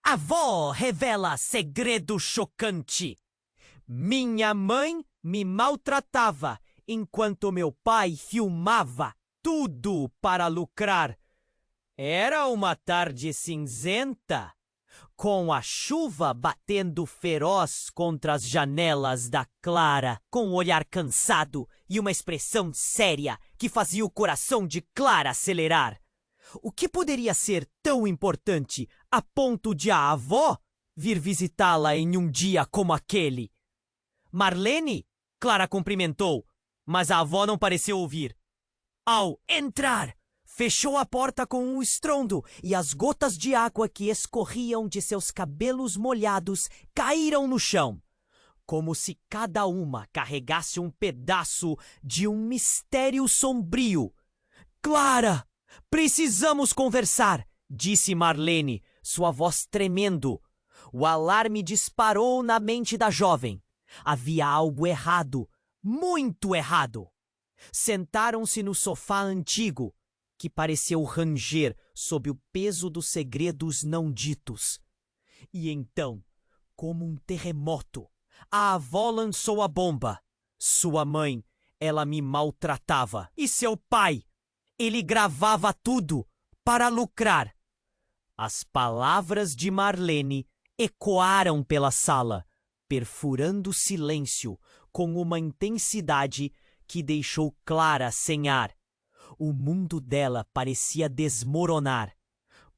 A avó revela segredo chocante. Minha mãe me maltratava enquanto meu pai filmava tudo para lucrar. Era uma tarde cinzenta, com a chuva batendo feroz contra as janelas da Clara, com um olhar cansado e uma expressão séria que fazia o coração de Clara acelerar. O que poderia ser tão importante a ponto de a avó vir visitá-la em um dia como aquele? Marlene? Clara cumprimentou, mas a avó não pareceu ouvir. Ao entrar, fechou a porta com um estrondo e as gotas de água que escorriam de seus cabelos molhados caíram no chão, como se cada uma carregasse um pedaço de um mistério sombrio. Clara! Precisamos conversar, disse Marlene, sua voz tremendo. O alarme disparou na mente da jovem. Havia algo errado, muito errado. Sentaram-se no sofá antigo, que pareceu ranger sob o peso dos segredos não ditos. E então, como um terremoto, a avó lançou a bomba. Sua mãe, ela me maltratava. E seu pai? Ele gravava tudo para lucrar. As palavras de Marlene ecoaram pela sala, perfurando o silêncio com uma intensidade que deixou Clara sem ar. O mundo dela parecia desmoronar.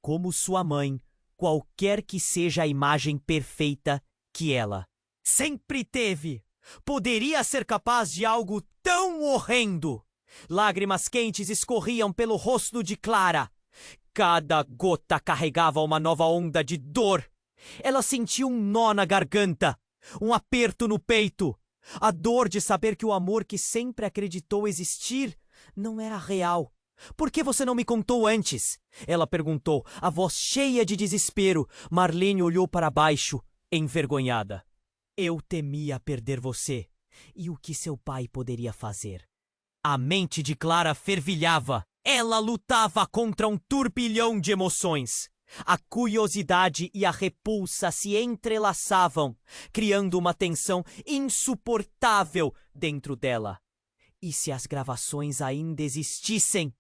Como sua mãe, qualquer que seja a imagem perfeita que ela sempre teve, poderia ser capaz de algo tão horrendo. Lágrimas quentes escorriam pelo rosto de Clara. Cada gota carregava uma nova onda de dor. Ela sentia um nó na garganta, um aperto no peito. A dor de saber que o amor que sempre acreditou existir não era real. Por que você não me contou antes? Ela perguntou, a voz cheia de desespero. Marlene olhou para baixo, envergonhada. Eu temia perder você. E o que seu pai poderia fazer? A mente de Clara fervilhava. Ela lutava contra um turbilhão de emoções. A curiosidade e a repulsa se entrelaçavam, criando uma tensão insuportável dentro dela. E se as gravações ainda existissem?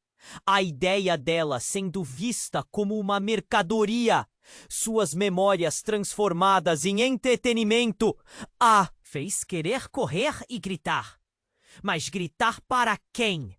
A ideia dela sendo vista como uma mercadoria, suas memórias transformadas em entretenimento, a fez querer correr e gritar. Mas gritar para quem?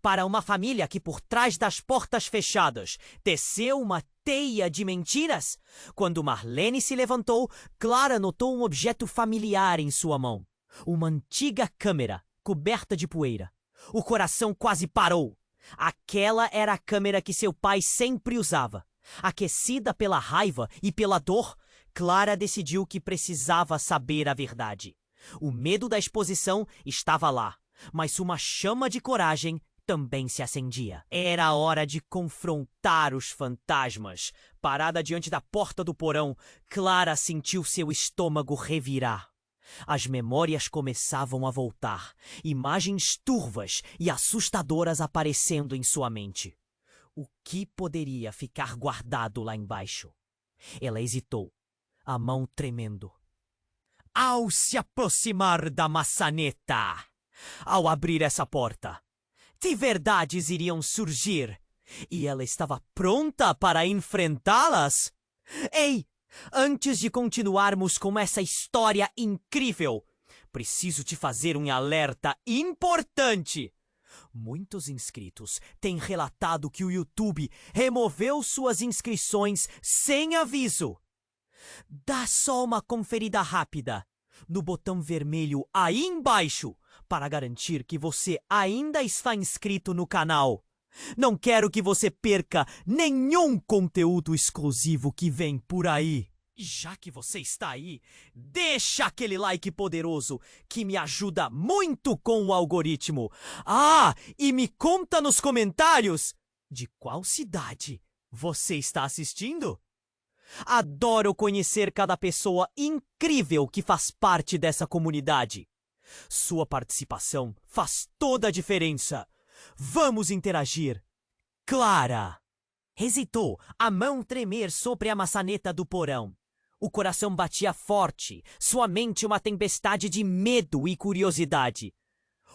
Para uma família que por trás das portas fechadas teceu uma teia de mentiras? Quando Marlene se levantou, Clara notou um objeto familiar em sua mão. Uma antiga câmera, coberta de poeira. O coração quase parou. Aquela era a câmera que seu pai sempre usava. Aquecida pela raiva e pela dor, Clara decidiu que precisava saber a verdade. O medo da exposição estava lá, mas uma chama de coragem também se acendia. Era a hora de confrontar os fantasmas. Parada diante da porta do porão, Clara sentiu seu estômago revirar. As memórias começavam a voltar, imagens turvas e assustadoras aparecendo em sua mente. O que poderia ficar guardado lá embaixo? Ela hesitou, a mão tremendo. Ao se aproximar da maçaneta, ao abrir essa porta, de verdades iriam surgir, e ela estava pronta para enfrentá-las. Ei, antes de continuarmos com essa história incrível, preciso te fazer um alerta importante. Muitos inscritos têm relatado que o YouTube removeu suas inscrições sem aviso. Dá só uma conferida rápida no botão vermelho aí embaixo para garantir que você ainda está inscrito no canal. Não quero que você perca nenhum conteúdo exclusivo que vem por aí. Já que você está aí, deixa aquele like poderoso que me ajuda muito com o algoritmo. Ah, e me conta nos comentários de qual cidade você está assistindo. Adoro conhecer cada pessoa incrível que faz parte dessa comunidade. Sua participação faz toda a diferença. Vamos interagir. Clara! Hesitou, a mão tremer sobre a maçaneta do porão. O coração batia forte, sua mente uma tempestade de medo e curiosidade.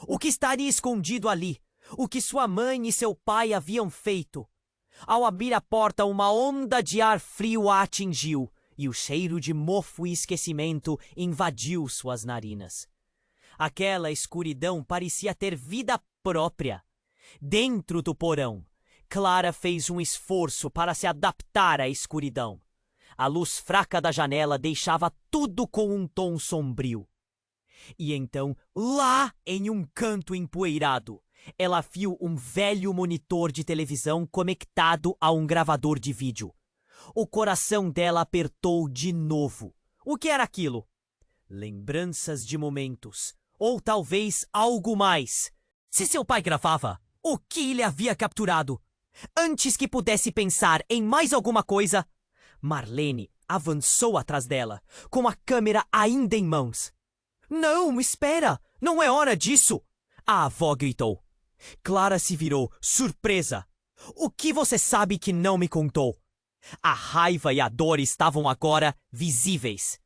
O que estaria escondido ali? O que sua mãe e seu pai haviam feito? Ao abrir a porta, uma onda de ar frio a atingiu, e o cheiro de mofo e esquecimento invadiu suas narinas. Aquela escuridão parecia ter vida própria. Dentro do porão, Clara fez um esforço para se adaptar à escuridão. A luz fraca da janela deixava tudo com um tom sombrio. E então, lá em um canto empoeirado, ela viu um velho monitor de televisão conectado a um gravador de vídeo. O coração dela apertou de novo. O que era aquilo? Lembranças de momentos. Ou talvez algo mais. Se seu pai gravava, o que ele havia capturado? Antes que pudesse pensar em mais alguma coisa, Marlene avançou atrás dela, com a câmera ainda em mãos. Não, espera! Não é hora disso! A avó gritou. Clara se virou, surpresa. O que você sabe que não me contou? A raiva e a dor estavam agora visíveis.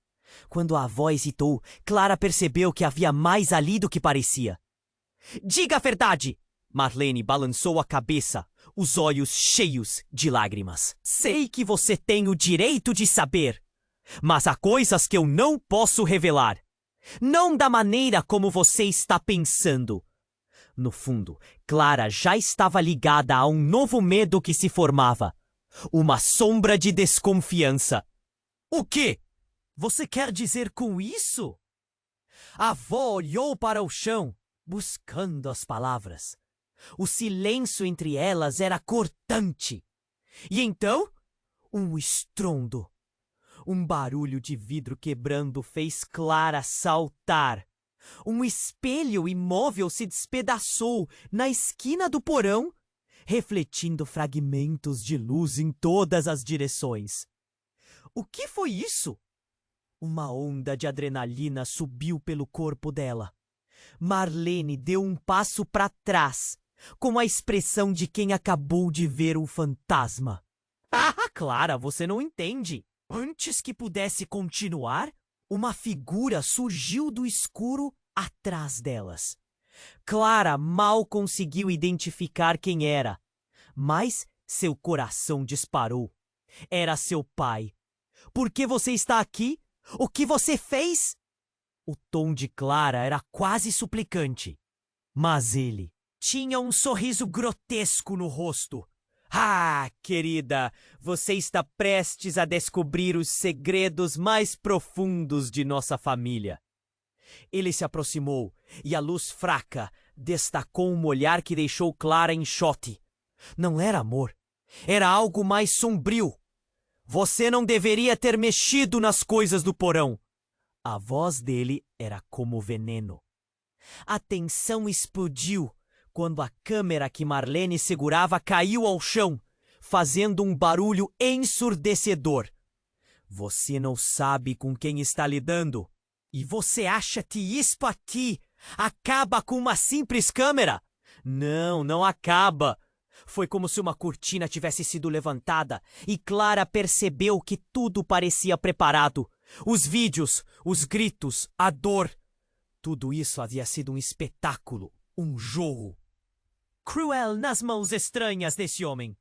Quando a avó hesitou, Clara percebeu que havia mais ali do que parecia. Diga a verdade! Marlene balançou a cabeça, os olhos cheios de lágrimas. Sei que você tem o direito de saber, mas há coisas que eu não posso revelar. Não da maneira como você está pensando. No fundo, Clara já estava ligada a um novo medo que se formava. Uma sombra de desconfiança. O quê? Você quer dizer com isso? A avó olhou para o chão, buscando as palavras. O silêncio entre elas era cortante. E então, um estrondo. Um barulho de vidro quebrando fez Clara saltar. Um espelho imóvel se despedaçou na esquina do porão, refletindo fragmentos de luz em todas as direções. O que foi isso? Uma onda de adrenalina subiu pelo corpo dela. Marlene deu um passo para trás, com a expressão de quem acabou de ver um fantasma. Ah, Clara, você não entende. Antes que pudesse continuar, uma figura surgiu do escuro atrás delas. Clara mal conseguiu identificar quem era, mas seu coração disparou. Era seu pai. Por que você está aqui? O que você fez? O tom de Clara era quase suplicante. Mas ele tinha um sorriso grotesco no rosto. Ah, querida, você está prestes a descobrir os segredos mais profundos de nossa família. Ele se aproximou e a luz fraca destacou um olhar que deixou Clara em choque. Não era amor, era algo mais sombrio. Você não deveria ter mexido nas coisas do porão. A voz dele era como veneno. A tensão explodiu quando a câmera que Marlene segurava caiu ao chão, fazendo um barulho ensurdecedor. Você não sabe com quem está lidando. E você acha que isso aqui acaba com uma simples câmera? Não, não acaba. Foi como se uma cortina tivesse sido levantada e Clara percebeu que tudo parecia preparado. Os vídeos, os gritos, a dor. Tudo isso havia sido um espetáculo, um jogo. Cruel nas mãos estranhas desse homem.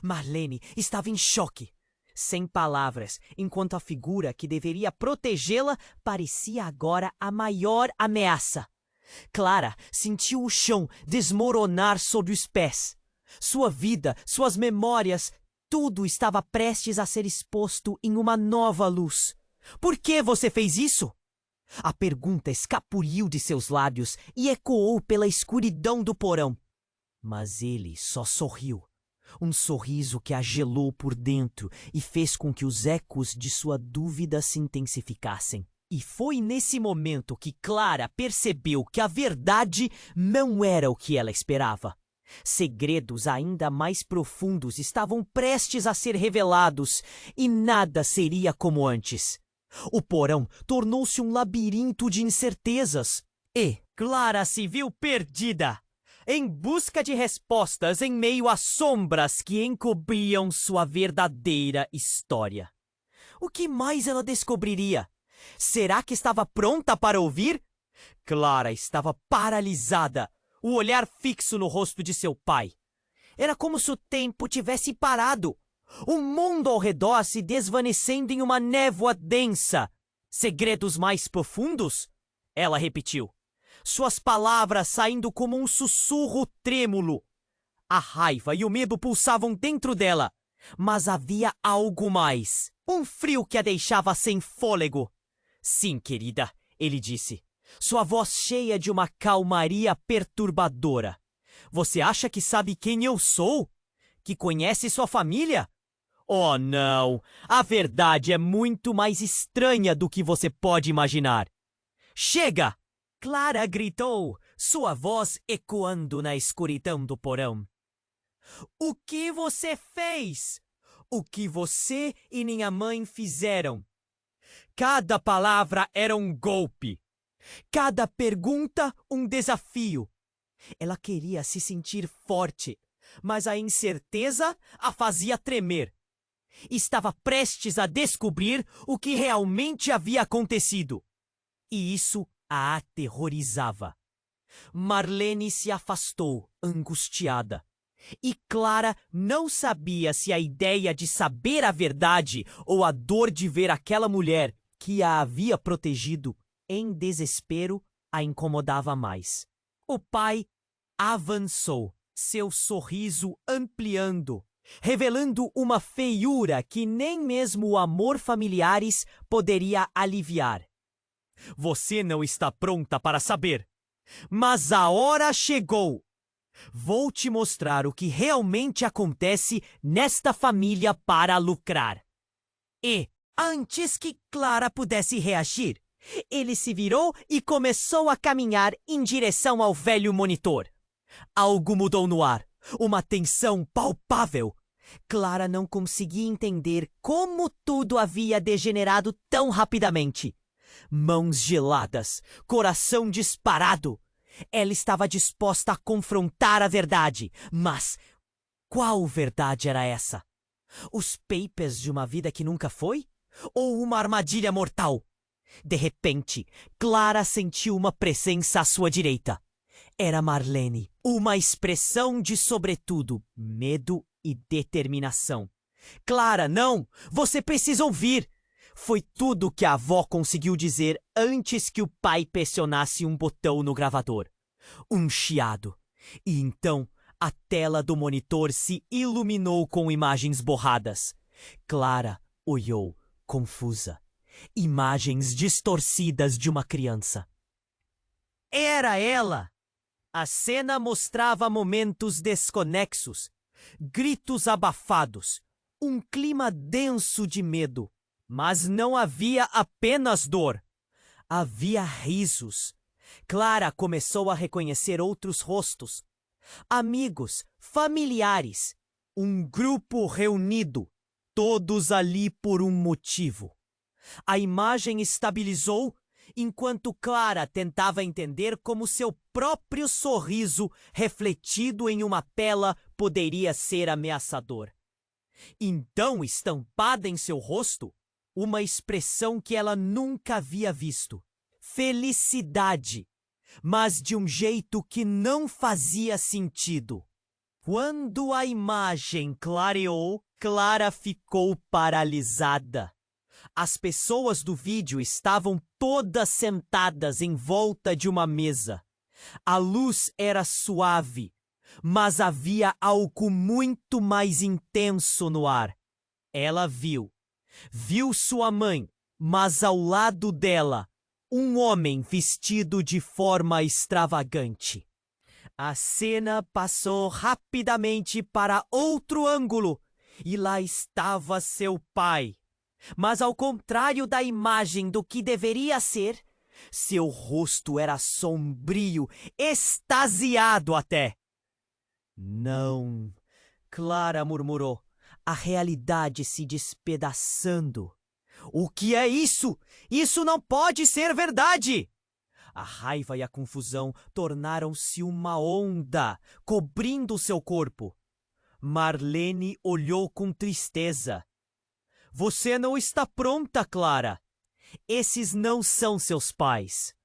Marlene estava em choque, sem palavras, enquanto a figura que deveria protegê-la parecia agora a maior ameaça. Clara sentiu o chão desmoronar sob os pés. Sua vida, suas memórias, tudo estava prestes a ser exposto em uma nova luz. Por que você fez isso? A pergunta escapuliu de seus lábios e ecoou pela escuridão do porão. Mas ele só sorriu. Um sorriso que a gelou por dentro e fez com que os ecos de sua dúvida se intensificassem. E foi nesse momento que Clara percebeu que a verdade não era o que ela esperava. Segredos ainda mais profundos estavam prestes a ser revelados e nada seria como antes. O porão tornou-se um labirinto de incertezas e Clara se viu perdida. em busca de respostas em meio às sombras que encobriam sua verdadeira história. O que mais ela descobriria? Será que estava pronta para ouvir? Clara estava paralisada, o olhar fixo no rosto de seu pai. Era como se o tempo tivesse parado, o mundo ao redor se desvanecendo em uma névoa densa. Segredos mais profundos? Ela repetiu, suas palavras saindo como um sussurro trêmulo. A raiva e o medo pulsavam dentro dela, mas havia algo mais, um frio que a deixava sem fôlego. Sim, querida, ele disse, sua voz cheia de uma calmaria perturbadora. Você acha que sabe quem eu sou? Que conhece sua família? Oh, não! A verdade é muito mais estranha do que você pode imaginar. Chega! Clara gritou, sua voz ecoando na escuridão do porão. O que você fez? O que você e minha mãe fizeram? Cada palavra era um golpe. Cada pergunta um desafio. Ela queria se sentir forte, mas a incerteza a fazia tremer. Estava prestes a descobrir o que realmente havia acontecido. E isso a aterrorizava. Marlene se afastou, angustiada. E Clara não sabia se a ideia de saber a verdade ou a dor de ver aquela mulher que a havia protegido em desespero a incomodava mais. O pai avançou, seu sorriso ampliando, revelando uma feiura que nem mesmo o amor familiares poderia aliviar. Você não está pronta para saber, mas a hora chegou. Vou te mostrar o que realmente acontece nesta família para lucrar. E, antes que Clara pudesse reagir, ele se virou e começou a caminhar em direção ao velho monitor. Algo mudou no ar, uma tensão palpável. Clara não conseguia entender como tudo havia degenerado tão rapidamente. Mãos geladas, coração disparado. Ela estava disposta a confrontar a verdade, mas qual verdade era essa? Os papers de uma vida que nunca foi? Ou uma armadilha mortal? De repente, Clara sentiu uma presença à sua direita. Era Marlene, uma expressão de sobretudo medo e determinação. Clara, não! Você precisa ouvir! Foi tudo que a avó conseguiu dizer antes que o pai pressionasse um botão no gravador. Um chiado. E então, a tela do monitor se iluminou com imagens borradas. Clara olhou, confusa. Imagens distorcidas de uma criança. Era ela! A cena mostrava momentos desconexos, gritos abafados, um clima denso de medo. Mas não havia apenas dor. Havia risos. Clara começou a reconhecer outros rostos. Amigos, familiares. Um grupo reunido. Todos ali por um motivo. A imagem estabilizou enquanto Clara tentava entender como seu próprio sorriso refletido em uma tela poderia ser ameaçador. Então, estampada em seu rosto, uma expressão que ela nunca havia visto. Felicidade, mas de um jeito que não fazia sentido. Quando a imagem clareou, Clara ficou paralisada. As pessoas do vídeo estavam todas sentadas em volta de uma mesa. A luz era suave, mas havia algo muito mais intenso no ar. Ela viu sua mãe, mas ao lado dela, um homem vestido de forma extravagante. A cena passou rapidamente para outro ângulo e lá estava seu pai. Mas ao contrário da imagem do que deveria ser, seu rosto era sombrio, extasiado até. Não, Clara murmurou, a realidade se despedaçando. O que é isso? Isso não pode ser verdade! A raiva e a confusão tornaram-se uma onda, cobrindo seu corpo. Marlene olhou com tristeza. Você não está pronta, Clara. Esses não são seus pais.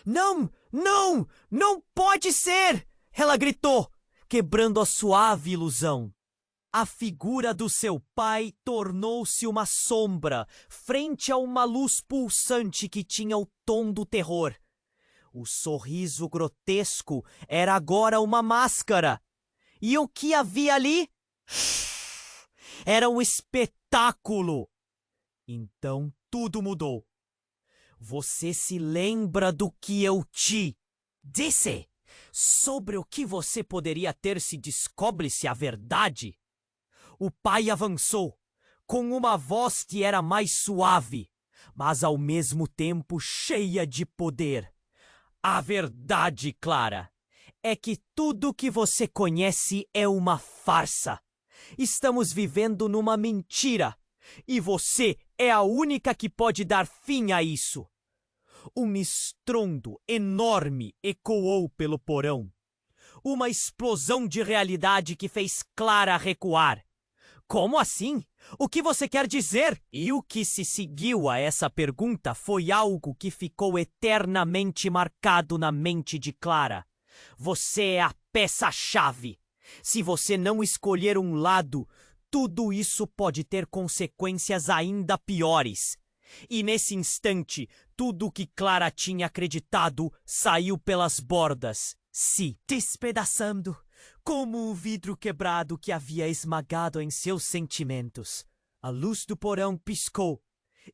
Não, não, não pode ser! Ela gritou, quebrando a suave ilusão. A figura do seu pai tornou-se uma sombra, frente a uma luz pulsante que tinha o tom do terror. O sorriso grotesco era agora uma máscara. E o que havia ali? Era um espetáculo. Então tudo mudou. Você se lembra do que eu te disse? Sobre o que você poderia ter se descobre-se a verdade? O pai avançou, com uma voz que era mais suave, mas ao mesmo tempo cheia de poder. A verdade, Clara, é que tudo que você conhece é uma farsa. Estamos vivendo numa mentira, e você é a única que pode dar fim a isso. Um estrondo enorme ecoou pelo porão. Uma explosão de realidade que fez Clara recuar. Como assim? O que você quer dizer? E o que se seguiu a essa pergunta foi algo que ficou eternamente marcado na mente de Clara. Você é a peça-chave. Se você não escolher um lado, tudo isso pode ter consequências ainda piores. E nesse instante, tudo o que Clara tinha acreditado saiu pelas bordas, se despedaçando, como o vidro quebrado que havia esmagado em seus sentimentos. A luz do porão piscou,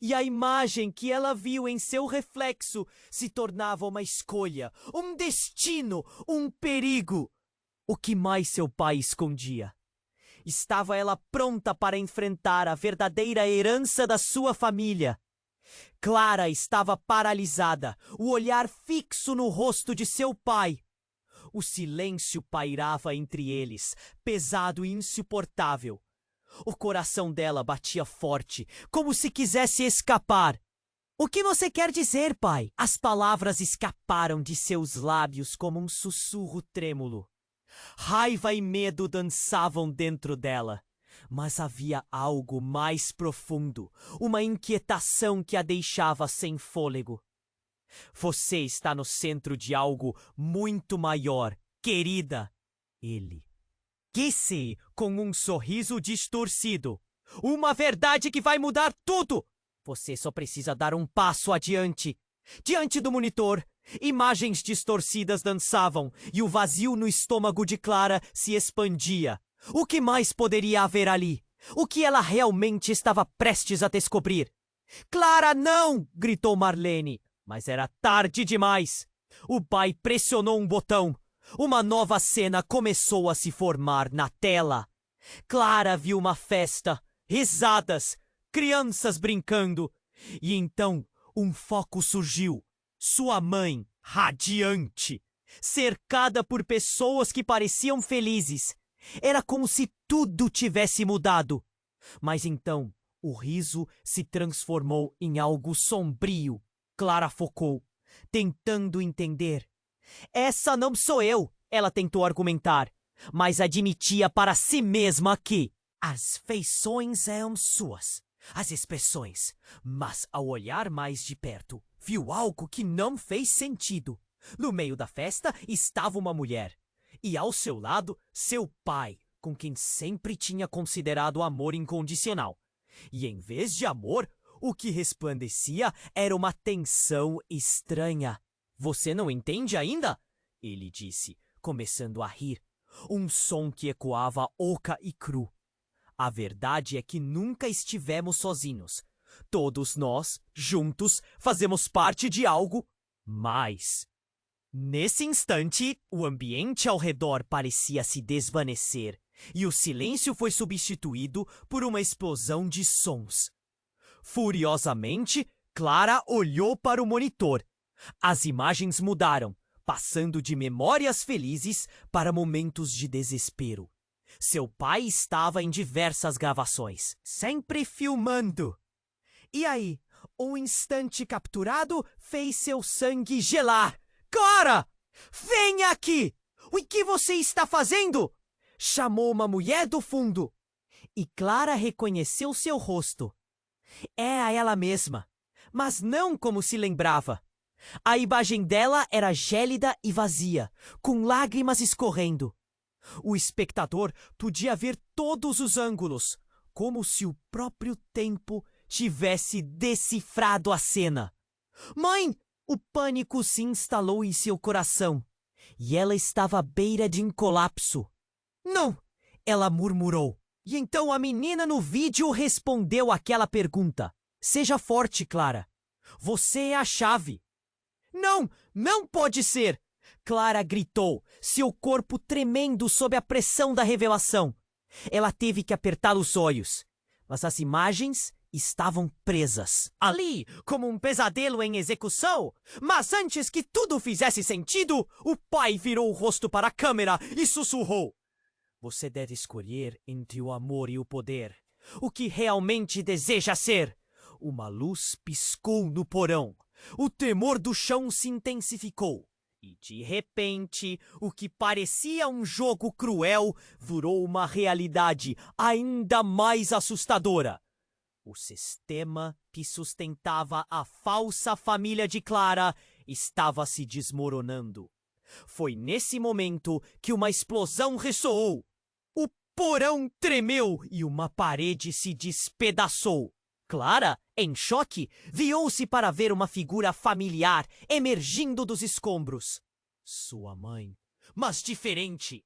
e a imagem que ela viu em seu reflexo se tornava uma escolha, um destino, um perigo. O que mais seu pai escondia? Estava ela pronta para enfrentar a verdadeira herança da sua família. Clara estava paralisada, o olhar fixo no rosto de seu pai. O silêncio pairava entre eles, pesado e insuportável. O coração dela batia forte, como se quisesse escapar. O que você quer dizer, pai? As palavras escaparam de seus lábios como um sussurro trêmulo. Raiva e medo dançavam dentro dela. Mas havia algo mais profundo, uma inquietação que a deixava sem fôlego. Você está no centro de algo muito maior, querida. Ele disse com um sorriso distorcido. Uma verdade que vai mudar tudo! Você só precisa dar um passo adiante. Diante do monitor, imagens distorcidas dançavam e o vazio no estômago de Clara se expandia. O que mais poderia haver ali? O que ela realmente estava prestes a descobrir? Clara, não! Gritou Marlene. Mas era tarde demais. O pai pressionou um botão. Uma nova cena começou a se formar na tela. Clara viu uma festa, risadas, crianças brincando. E então um foco surgiu. Sua mãe, radiante, cercada por pessoas que pareciam felizes. Era como se tudo tivesse mudado. Mas então o riso se transformou em algo sombrio. Clara focou, tentando entender. Essa não sou eu, ela tentou argumentar, mas admitia para si mesma que as feições eram suas, as expressões, mas ao olhar mais de perto, viu algo que não fez sentido. No meio da festa estava uma mulher, e ao seu lado, seu pai, com quem sempre tinha considerado amor incondicional. E em vez de amor, o que resplandecia era uma tensão estranha. Você não entende ainda? Ele disse, começando a rir. Um som que ecoava oca e cru. A verdade é que nunca estivemos sozinhos. Todos nós, juntos, fazemos parte de algo mais. Nesse instante, o ambiente ao redor parecia se desvanecer e o silêncio foi substituído por uma explosão de sons. Furiosamente, Clara olhou para o monitor. As imagens mudaram, passando de memórias felizes para momentos de desespero. Seu pai estava em diversas gravações, sempre filmando. E aí, um instante capturado fez seu sangue gelar. Clara! Venha aqui! O que você está fazendo? Chamou uma mulher do fundo. E Clara reconheceu seu rosto. Era ela mesma, mas não como se lembrava. A imagem dela era gélida e vazia, com lágrimas escorrendo. O espectador podia ver todos os ângulos, como se o próprio tempo tivesse decifrado a cena. Mãe! O pânico se instalou em seu coração, e ela estava à beira de um colapso. Não! Ela murmurou. E então a menina no vídeo respondeu àquela pergunta. Seja forte, Clara. Você é a chave. Não! Não pode ser! Clara gritou, seu corpo tremendo sob a pressão da revelação. Ela teve que apertar os olhos, mas as imagens estavam presas. Ali, como um pesadelo em execução. Mas antes que tudo fizesse sentido, o pai virou o rosto para a câmera e sussurrou. Você deve escolher entre o amor e o poder. O que realmente deseja ser? Uma luz piscou no porão. O tremor do chão se intensificou. E, de repente, o que parecia um jogo cruel virou uma realidade ainda mais assustadora. O sistema que sustentava a falsa família de Clara estava se desmoronando. Foi nesse momento que uma explosão ressoou. O porão tremeu e uma parede se despedaçou. Clara, em choque, virou-se para ver uma figura familiar emergindo dos escombros. Sua mãe, mas diferente.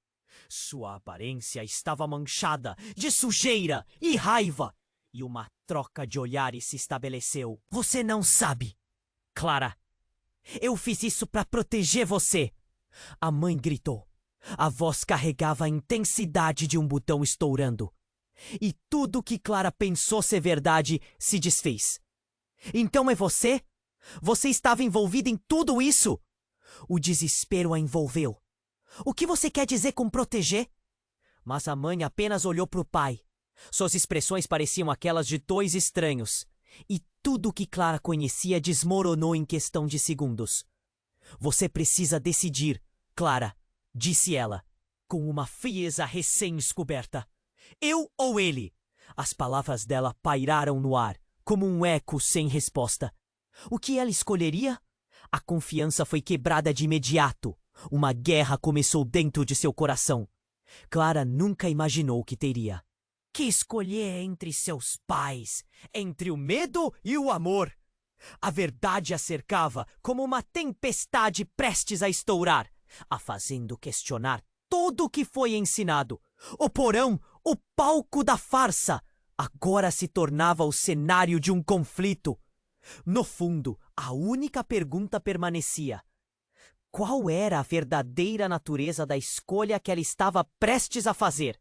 Sua aparência estava manchada de sujeira e raiva, e uma troca de olhares se estabeleceu. Você não sabe, Clara. Eu fiz isso para proteger você. A mãe gritou. A voz carregava a intensidade de um botão estourando. E tudo que Clara pensou ser verdade se desfez. Então é você? Você estava envolvida em tudo isso? O desespero a envolveu. O que você quer dizer com proteger? Mas a mãe apenas olhou para o pai. Suas expressões pareciam aquelas de dois estranhos. E tudo que Clara conhecia desmoronou em questão de segundos. Você precisa decidir, Clara, disse ela, com uma frieza recém-descoberta. Eu ou ele? As palavras dela pairaram no ar, como um eco sem resposta. O que ela escolheria? A confiança foi quebrada de imediato. Uma guerra começou dentro de seu coração. Clara nunca imaginou que teria que escolher entre seus pais, entre o medo e o amor. A verdade a cercava como uma tempestade prestes a estourar, a fazendo questionar tudo o que foi ensinado. O porão, o palco da farsa, agora se tornava o cenário de um conflito. No fundo, a única pergunta permanecia. Qual era a verdadeira natureza da escolha que ela estava prestes a fazer?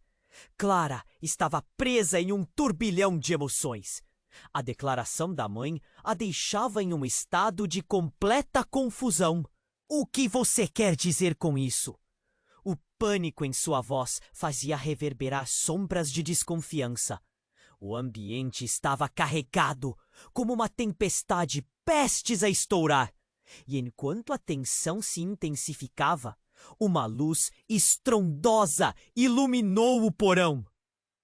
Clara estava presa em um turbilhão de emoções. A declaração da mãe a deixava em um estado de completa confusão. O que você quer dizer com isso? O pânico em sua voz fazia reverberar sombras de desconfiança. O ambiente estava carregado, como uma tempestade prestes a estourar. E enquanto a tensão se intensificava, uma luz estrondosa iluminou o porão.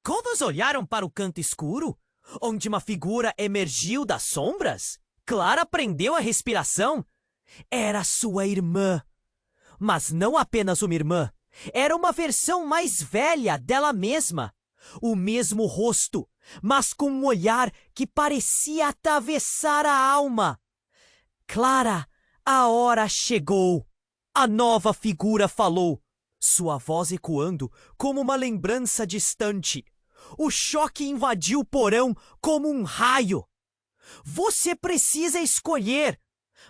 Todos olharam para o canto escuro, onde uma figura emergiu das sombras. Clara prendeu a respiração. Era sua irmã. Mas não apenas uma irmã. Era uma versão mais velha dela mesma. O mesmo rosto, mas com um olhar que parecia atravessar a alma. Clara, a hora chegou. A nova figura falou, sua voz ecoando como uma lembrança distante. O choque invadiu o porão como um raio. Você precisa escolher,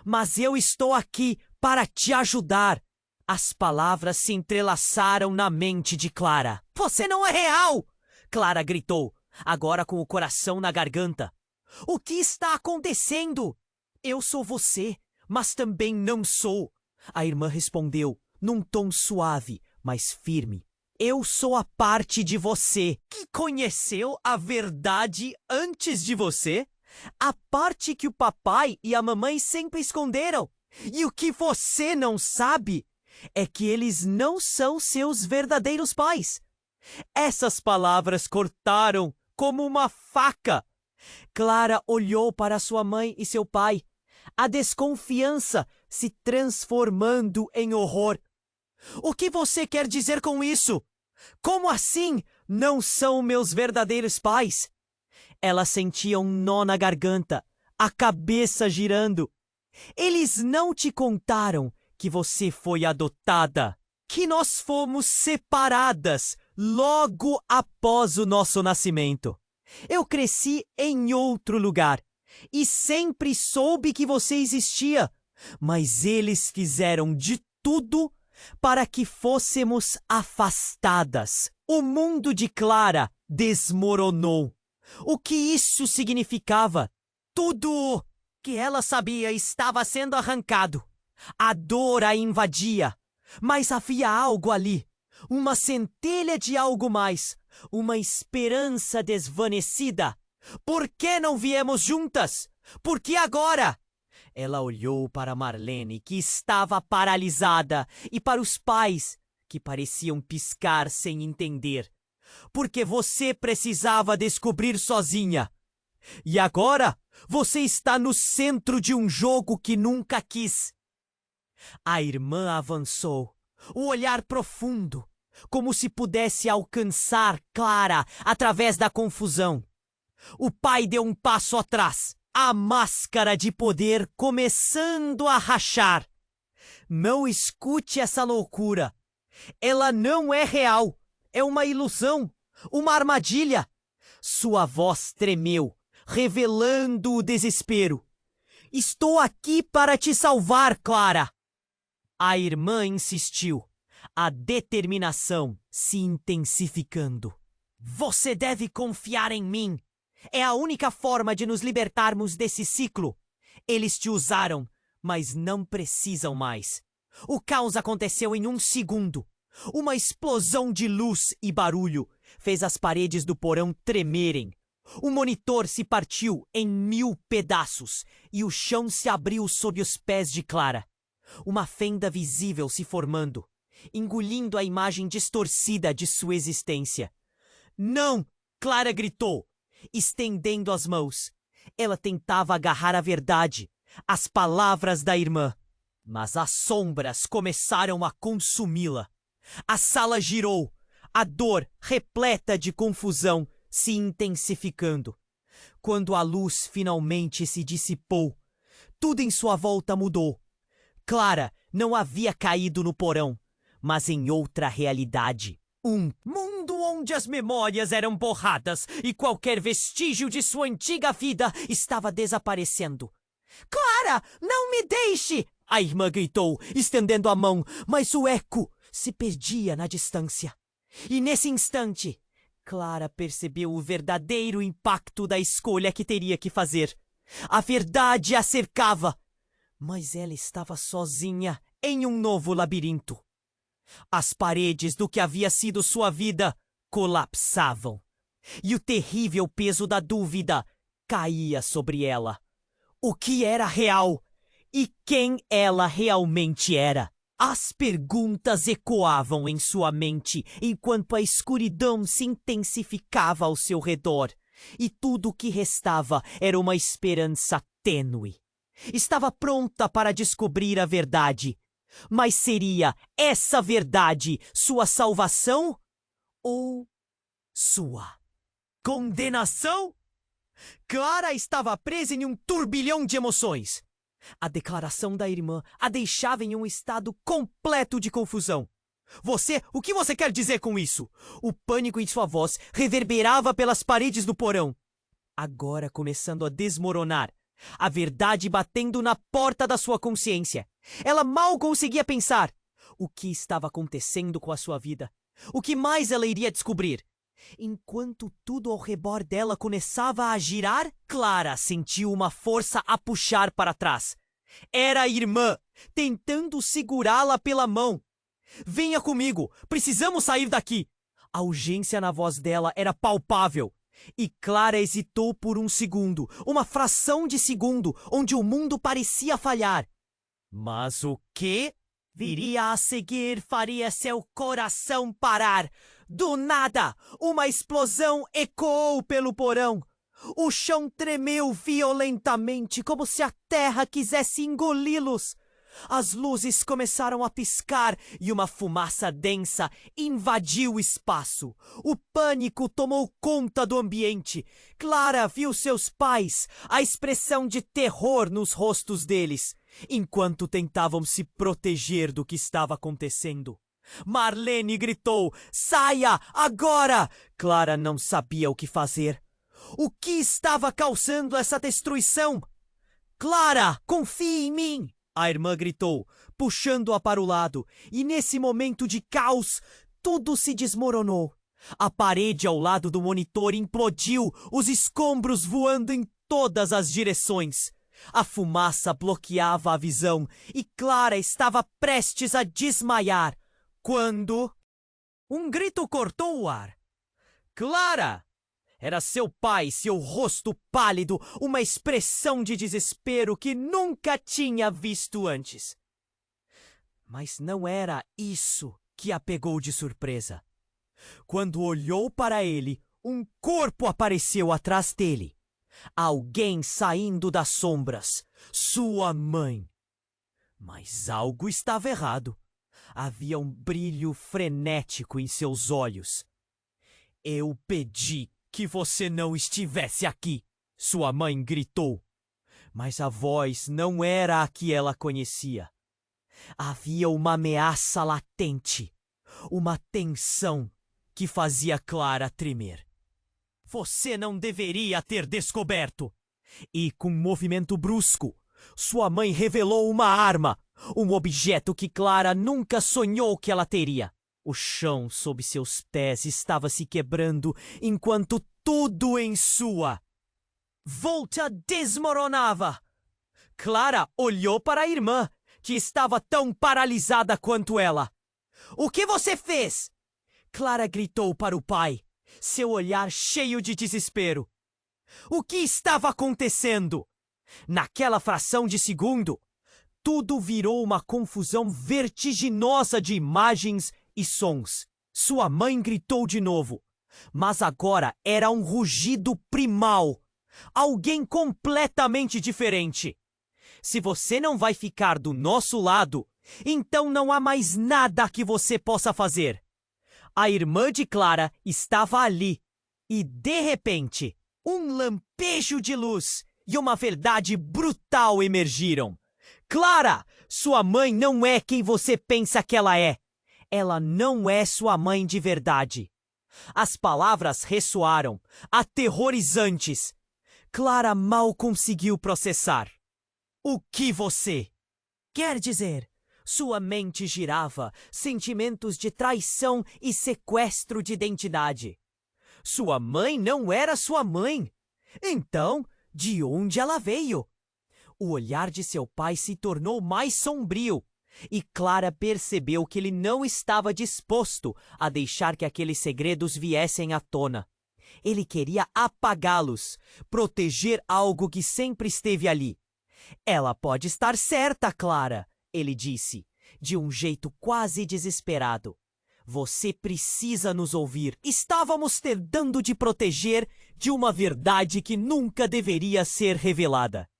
mas eu estou aqui para te ajudar. As palavras se entrelaçaram na mente de Clara. Você não é real! Clara gritou, agora com o coração na garganta. O que está acontecendo? Eu sou você, mas também não sou. A irmã respondeu, num tom suave, mas firme. Eu sou a parte de você que conheceu a verdade antes de você. A parte que o papai e a mamãe sempre esconderam. E o que você não sabe é que eles não são seus verdadeiros pais. Essas palavras cortaram como uma faca. Clara olhou para sua mãe e seu pai, a desconfiança se transformando em horror. O que você quer dizer com isso? Como assim não são meus verdadeiros pais? Ela sentia um nó na garganta, a cabeça girando. Eles não te contaram que você foi adotada, que nós fomos separadas logo após o nosso nascimento. Eu cresci em outro lugar e sempre soube que você existia, mas eles fizeram de tudo para que fôssemos afastadas. O mundo de Clara desmoronou. O que isso significava? Tudo que ela sabia estava sendo arrancado. A dor a invadia, mas havia algo ali, uma centelha de algo mais, uma esperança desvanecida. Por que não viemos juntas? Por que agora? Ela olhou para Marlene, que estava paralisada, e para os pais, que pareciam piscar sem entender. Porque você precisava descobrir sozinha. E agora você está no centro de um jogo que nunca quis. A irmã avançou, o olhar profundo, como se pudesse alcançar Clara através da confusão. O pai deu um passo atrás, a máscara de poder começando a rachar. Não escute essa loucura. Ela não é real. É uma ilusão, uma armadilha. Sua voz tremeu, revelando o desespero. Estou aqui para te salvar, Clara. A irmã insistiu, a determinação se intensificando. Você deve confiar em mim. É a única forma de nos libertarmos desse ciclo. Eles te usaram, mas não precisam mais. O caos aconteceu em um segundo. Uma explosão de luz e barulho fez as paredes do porão tremerem. O monitor se partiu em 1000 pedaços e o chão se abriu sob os pés de Clara. Uma fenda visível se formando, engolindo a imagem distorcida de sua existência. Não! Clara gritou, estendendo as mãos. Ela tentava agarrar a verdade, as palavras da irmã. Mas as sombras começaram a consumi-la. A sala girou, a dor, repleta de confusão, se intensificando. Quando a luz finalmente se dissipou, tudo em sua volta mudou. Clara não havia caído no porão, mas em outra realidade. Um mundo onde as memórias eram borradas e qualquer vestígio de sua antiga vida estava desaparecendo. Clara, não me deixe! A irmã gritou, estendendo a mão, mas o eco se perdia na distância. E nesse instante, Clara percebeu o verdadeiro impacto da escolha que teria que fazer. A verdade a cercava, mas ela estava sozinha em um novo labirinto. As paredes do que havia sido sua vida colapsavam, e o terrível peso da dúvida caía sobre ela. O que era real? E quem ela realmente era? As perguntas ecoavam em sua mente enquanto a escuridão se intensificava ao seu redor, e tudo o que restava era uma esperança tênue. Estava pronta para descobrir a verdade, mas seria essa verdade sua salvação ou sua condenação? Clara estava presa em um turbilhão de emoções. A declaração da irmã a deixava em um estado completo de confusão. O que você quer dizer com isso? O pânico em sua voz reverberava pelas paredes do porão. Agora começando a desmoronar, a verdade batendo na porta da sua consciência. Ela mal conseguia pensar. O que estava acontecendo com a sua vida? O que mais ela iria descobrir? Enquanto tudo ao redor dela começava a girar, Clara sentiu uma força a puxar para trás. Era a irmã, tentando segurá-la pela mão. Venha comigo, precisamos sair daqui. A urgência na voz dela era palpável. E Clara hesitou por um segundo, uma fração de segundo, onde o mundo parecia falhar. Mas o que viria a seguir faria seu coração parar. Do nada, uma explosão ecoou pelo porão. O chão tremeu violentamente, como se a terra quisesse engoli-los. As luzes começaram a piscar e uma fumaça densa invadiu o espaço. O pânico tomou conta do ambiente. Clara viu seus pais, a expressão de terror nos rostos deles, enquanto tentavam se proteger do que estava acontecendo. Marlene gritou: "Saia, agora!" Clara não sabia o que fazer. O que estava causando essa destruição? "Clara, confie em mim!" A irmã gritou, puxando-a para o lado, e nesse momento de caos, tudo se desmoronou. A parede ao lado do monitor implodiu, os escombros voando em todas as direções. A fumaça bloqueava a visão e Clara estava prestes a desmaiar, quando um grito cortou o ar. "Clara!" Era seu pai, seu rosto pálido, uma expressão de desespero que nunca tinha visto antes. Mas não era isso que a pegou de surpresa. Quando olhou para ele, um corpo apareceu atrás dele. Alguém saindo das sombras. Sua mãe. Mas algo estava errado. Havia um brilho frenético em seus olhos. "Eu pedi que você não estivesse aqui", sua mãe gritou. Mas a voz não era a que ela conhecia. Havia uma ameaça latente, uma tensão que fazia Clara tremer. "Você não deveria ter descoberto." E com um movimento brusco, sua mãe revelou uma arma, um objeto que Clara nunca sonhou que ela teria. O chão sob seus pés estava se quebrando enquanto tudo em sua volta desmoronava. Clara olhou para a irmã, que estava tão paralisada quanto ela. "O que você fez?" Clara gritou para o pai, seu olhar cheio de desespero. O que estava acontecendo? Naquela fração de segundo, tudo virou uma confusão vertiginosa de imagens e sons. Sua mãe gritou de novo, mas agora era um rugido primal. Alguém completamente diferente. "Se você não vai ficar do nosso lado, então não há mais nada que você possa fazer." A irmã de Clara estava ali e, de repente, um lampejo de luz e uma verdade brutal emergiram. "Clara, sua mãe não é quem você pensa que ela é. Ela não é sua mãe de verdade." As palavras ressoaram, aterrorizantes. Clara mal conseguiu processar. "O que você quer dizer?" Sua mente girava, sentimentos de traição e sequestro de identidade. Sua mãe não era sua mãe. Então, de onde ela veio? O olhar de seu pai se tornou mais sombrio, e Clara percebeu que ele não estava disposto a deixar que aqueles segredos viessem à tona. Ele queria apagá-los, proteger algo que sempre esteve ali. "Ela pode estar certa, Clara", ele disse, de um jeito quase desesperado. "Você precisa nos ouvir. Estávamos tentando te proteger de uma verdade que nunca deveria ser revelada."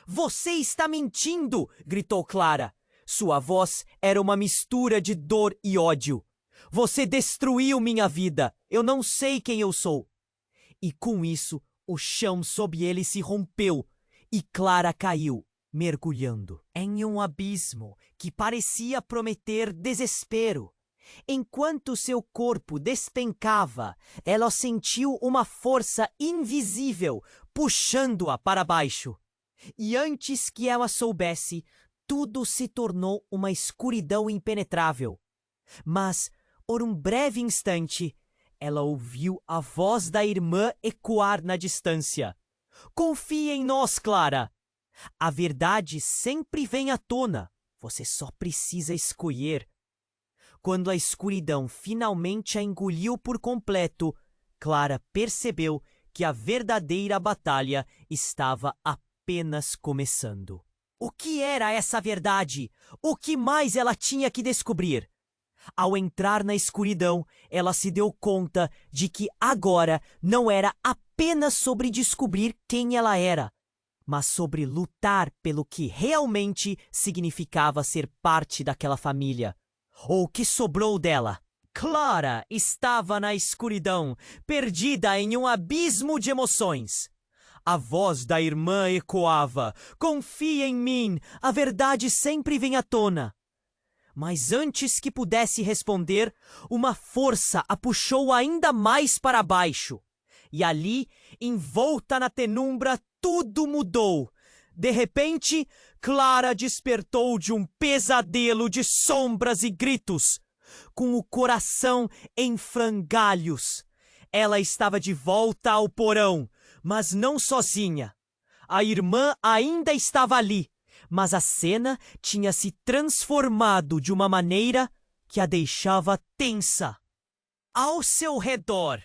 "Você está mentindo!" gritou Clara. Sua voz era uma mistura de dor e ódio. "Você destruiu minha vida. Eu não sei quem eu sou." E com isso, o chão sob ele se rompeu e Clara caiu, mergulhando em um abismo que parecia prometer desespero. Enquanto seu corpo despencava, ela sentiu uma força invisível puxando-a para baixo. E antes que ela soubesse, tudo se tornou uma escuridão impenetrável. Mas, por um breve instante, ela ouviu a voz da irmã ecoar na distância. "Confie em nós, Clara. A verdade sempre vem à tona. Você só precisa escolher." Quando a escuridão finalmente a engoliu por completo, Clara percebeu que a verdadeira batalha estava apenas começando. O que era essa verdade? O que mais ela tinha que descobrir? Ao entrar na escuridão, ela se deu conta de que agora não era apenas sobre descobrir quem ela era, mas sobre lutar pelo que realmente significava ser parte daquela família, ou o que sobrou dela. Clara estava na escuridão, perdida em um abismo de emoções. A voz da irmã ecoava: "Confia em mim, a verdade sempre vem à tona." Mas antes que pudesse responder, uma força a puxou ainda mais para baixo. E ali, envolta na penumbra, tudo mudou. De repente, Clara despertou de um pesadelo de sombras e gritos, com o coração em frangalhos. Ela estava de volta ao porão, mas não sozinha. A irmã ainda estava ali, mas a cena tinha se transformado de uma maneira que a deixava tensa. Ao seu redor,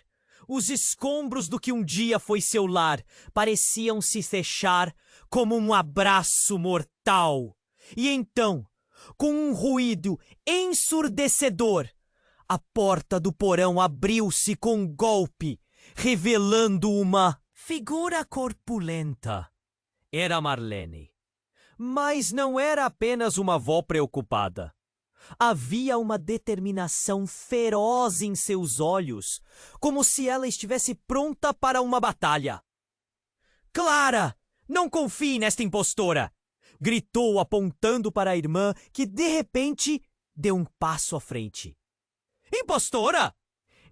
os escombros do que um dia foi seu lar pareciam se fechar como um abraço mortal. E então, com um ruído ensurdecedor, a porta do porão abriu-se com um golpe, revelando uma figura corpulenta. Era Marlene. Mas não era apenas uma avó preocupada. Havia uma determinação feroz em seus olhos, como se ela estivesse pronta para uma batalha. "Clara, não confie nesta impostora!" gritou, apontando para a irmã, que de repente deu um passo à frente. "Impostora?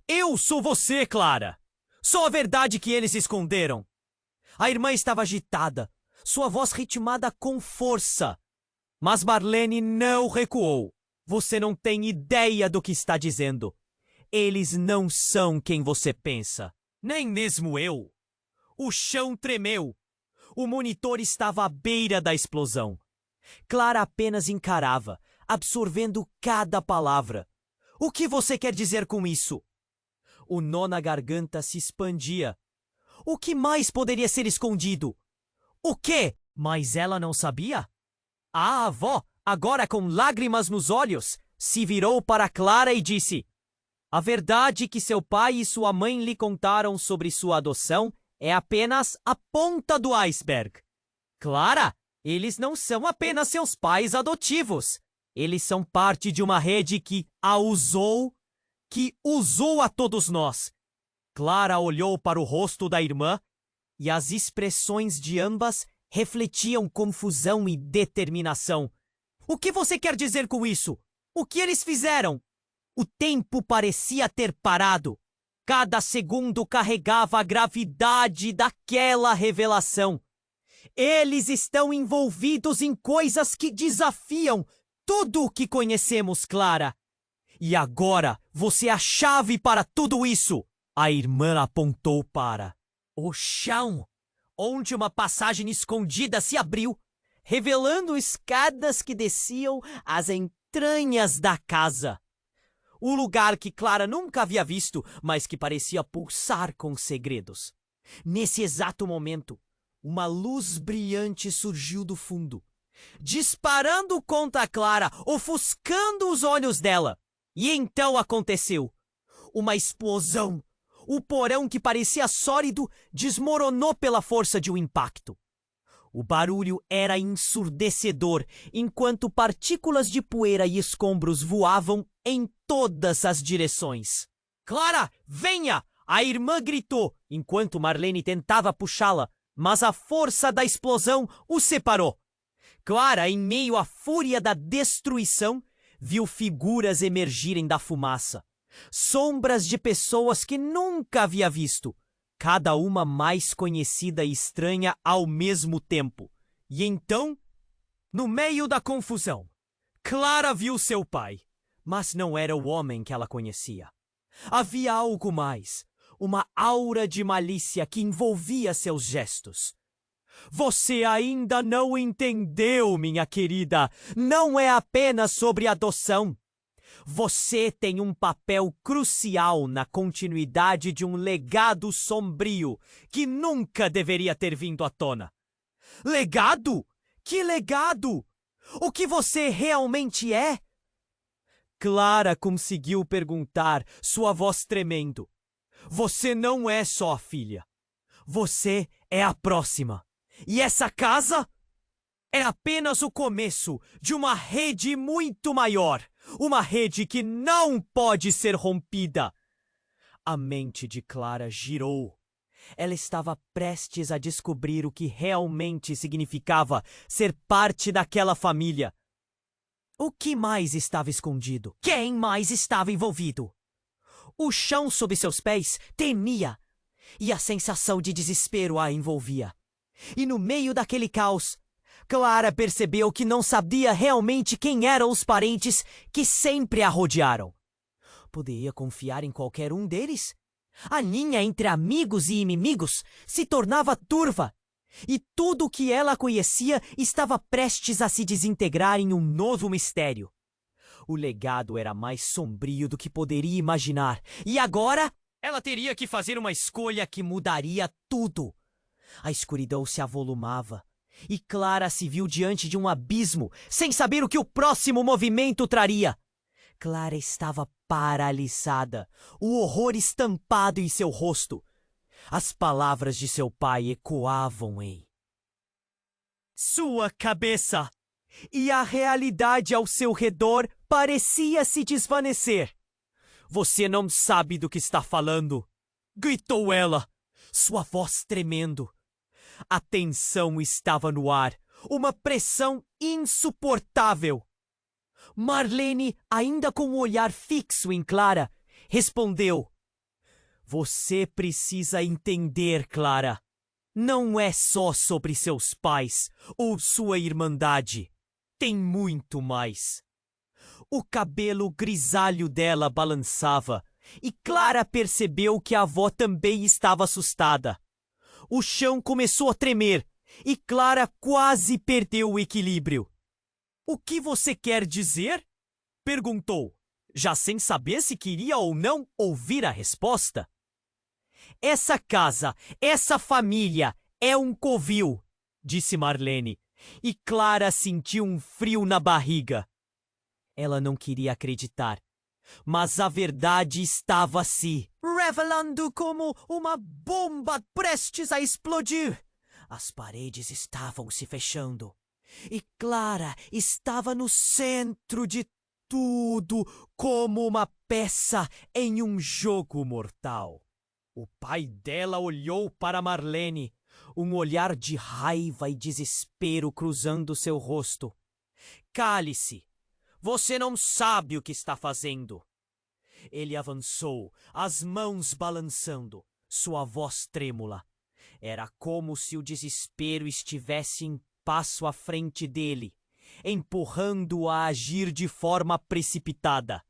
Eu sou você, Clara! Só a verdade que eles esconderam." A irmã estava agitada, sua voz ritmada com força. Mas Marlene não recuou. "Você não tem ideia do que está dizendo. Eles não são quem você pensa. Nem mesmo eu." O chão tremeu. O monitor estava à beira da explosão. Clara apenas encarava, absorvendo cada palavra. "O que você quer dizer com isso?" O nó na garganta se expandia. O que mais poderia ser escondido? O quê? Mas ela não sabia? A avó, agora com lágrimas nos olhos, se virou para Clara e disse: "A verdade que seu pai e sua mãe lhe contaram sobre sua adoção é apenas a ponta do iceberg. Clara, eles não são apenas seus pais adotivos. Eles são parte de uma rede que usou a todos nós." Clara olhou para o rosto da irmã e as expressões de ambas refletiam confusão e determinação. "O que você quer dizer com isso? O que eles fizeram?" O tempo parecia ter parado. Cada segundo carregava a gravidade daquela revelação. Eles estão envolvidos em coisas que desafiam tudo o que conhecemos, Clara. E agora você é a chave para tudo isso. A irmã apontou para o chão, onde uma passagem escondida se abriu, revelando escadas que desciam às entranhas da casa. O lugar que Clara nunca havia visto, mas que parecia pulsar com segredos. Nesse exato momento, uma luz brilhante surgiu do fundo, disparando contra Clara, ofuscando os olhos dela. E então aconteceu uma explosão. O porão, que parecia sólido, desmoronou pela força de um impacto. O barulho era ensurdecedor, enquanto partículas de poeira e escombros voavam em todas as direções. "Clara, venha!" a irmã gritou, enquanto Marlene tentava puxá-la, mas a força da explosão o separou. Clara, em meio à fúria da destruição, viu figuras emergirem da fumaça. Sombras de pessoas que nunca havia visto, cada uma mais conhecida e estranha ao mesmo tempo. E então, no meio da confusão, Clara viu seu pai, mas não era o homem que ela conhecia. Havia algo mais, uma aura de malícia que envolvia seus gestos. "Você ainda não entendeu, minha querida. Não é apenas sobre adoção. Você tem um papel crucial na continuidade de um legado sombrio que nunca deveria ter vindo à tona." "Legado? Que legado? O que você realmente é? Clara conseguiu perguntar, sua voz tremendo. Você não é só a filha. Você é a próxima. E essa casa é apenas o começo de uma rede muito maior. Uma rede que não pode ser rompida. A mente de Clara girou. Ela estava prestes a descobrir o que realmente significava ser parte daquela família. O que mais estava escondido? Quem mais estava envolvido? O chão sob seus pés tremia e a sensação de desespero a envolvia. E no meio daquele caos, Clara percebeu que não sabia realmente quem eram os parentes que sempre a rodearam. Poderia confiar em qualquer um deles? A linha entre amigos e inimigos se tornava turva, e tudo o que ela conhecia estava prestes a se desintegrar em um novo mistério. O legado era mais sombrio do que poderia imaginar, e agora ela teria que fazer uma escolha que mudaria tudo. A escuridão se avolumava, e Clara se viu diante de um abismo, sem saber o que o próximo movimento traria. Clara estava paralisada, o horror estampado em seu rosto. As palavras de seu pai ecoavam em sua cabeça, e a realidade ao seu redor parecia se desvanecer. Você não sabe do que está falando, gritou ela, sua voz tremendo. A tensão estava no ar, uma pressão insuportável. Marlene, ainda com o olhar fixo em Clara, respondeu: Você precisa entender, Clara. Não é só sobre seus pais ou sua irmandade. Tem muito mais. O cabelo grisalho dela balançava e Clara percebeu que a avó também estava assustada. O chão começou a tremer e Clara quase perdeu o equilíbrio. O que você quer dizer? Perguntou, já sem saber se queria ou não ouvir a resposta. Essa casa, essa família é um covil, disse Marlene, e Clara sentiu um frio na barriga. Ela não queria acreditar, mas a verdade estava se revelando como uma bomba prestes a explodir. As paredes estavam se fechando. E Clara estava no centro de tudo, como uma peça em um jogo mortal. O pai dela olhou para Marlene, um olhar de raiva e desespero cruzando seu rosto. Cale-se! Você não sabe o que está fazendo. Ele avançou, as mãos balançando, sua voz trêmula. Era como se o desespero estivesse em passo à frente dele, empurrando-o a agir de forma precipitada.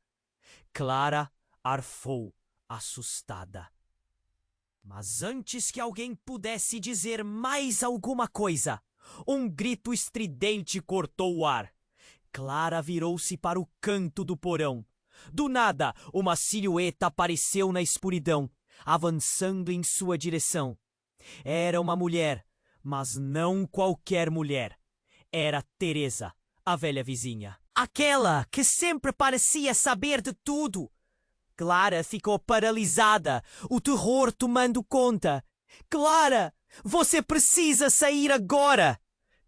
Clara arfou, assustada. Mas antes que alguém pudesse dizer mais alguma coisa, um grito estridente cortou o ar. Clara virou-se para o canto do porão. Do nada, uma silhueta apareceu na escuridão, avançando em sua direção. Era uma mulher, mas não qualquer mulher. Era Teresa, a velha vizinha. Aquela que sempre parecia saber de tudo. Clara ficou paralisada, o terror tomando conta. Clara, você precisa sair agora!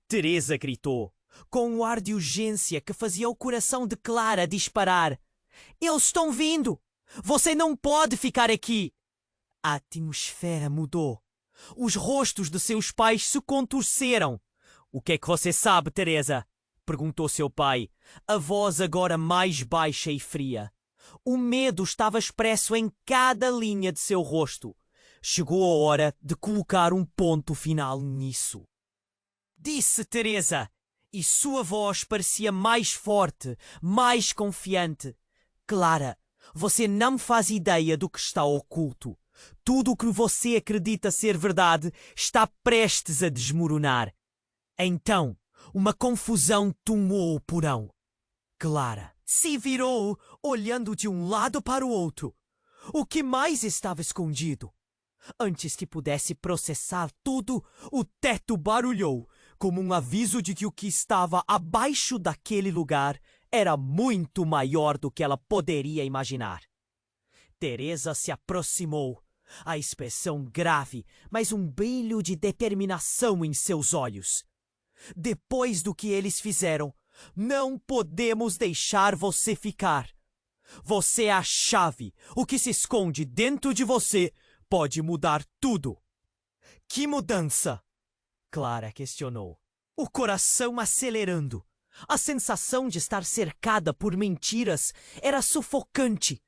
Teresa gritou, com um ar de urgência que fazia o coração de Clara disparar. Eles estão vindo! Você não pode ficar aqui! A atmosfera mudou. Os rostos de seus pais se contorceram. O que é que você sabe, Teresa? Perguntou seu pai, a voz agora mais baixa e fria. O medo estava expresso em cada linha de seu rosto. Chegou a hora de colocar um ponto final nisso. Disse Teresa, e sua voz parecia mais forte, mais confiante. Clara, você não faz ideia do que está oculto. Tudo o que você acredita ser verdade está prestes a desmoronar. Então, uma confusão tomou o porão. Clara se virou, olhando de um lado para o outro. O que mais estava escondido? Antes que pudesse processar tudo, o teto barulhou, como um aviso de que o que estava abaixo daquele lugar era muito maior do que ela poderia imaginar. Teresa se aproximou, a expressão grave, mas um brilho de determinação em seus olhos. Depois do que eles fizeram, não podemos deixar você ficar. Você é a chave. O que se esconde dentro de você pode mudar tudo. Que mudança? Clara questionou, o coração acelerando. A sensação de estar cercada por mentiras era sufocante.